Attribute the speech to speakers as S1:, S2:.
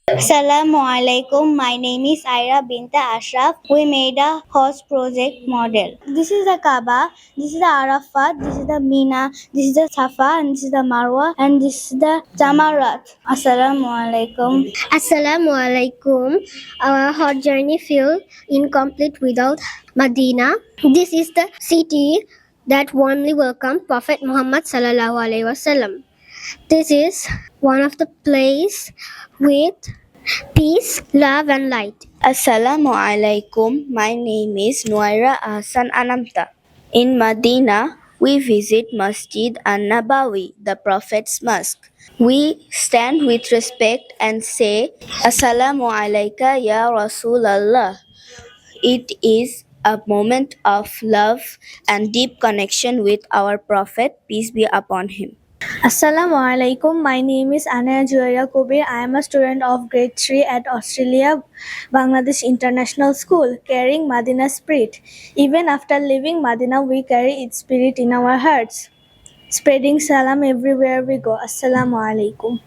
S1: Assalamu alaikum. My name is Aira Binta Ashraf. We made a horse project model. This is the Kaaba, this is the Arafat, this is the Mina, this is the Safa, and this is the Marwa, and this is the Jamarat. Assalamu alaikum.
S2: Assalamu alaikum. Our hot journey feel incomplete without Medina. This is the city that warmly welcomed Prophet Muhammad sallallahu alaihi wasallam. This is one of the place with peace, love, and light.
S1: Assalamu alaikum. My name is Nuaira Ahsan Anamta. In Medina, we visit Masjid an-Nabawi, the Prophet's mosque. We stand with respect and say, Assalamu alayka ya Rasulallah. It is a moment of love and deep connection with our Prophet, peace be upon him.
S3: Assalamu alaikum. My name is Anaya Juwaira Kobir. I am a student of grade 3 at Australia Bangladesh International School, carrying Madina's spirit. Even after leaving Madina, we carry its spirit in our hearts, spreading salam everywhere we go. Assalamu alaikum.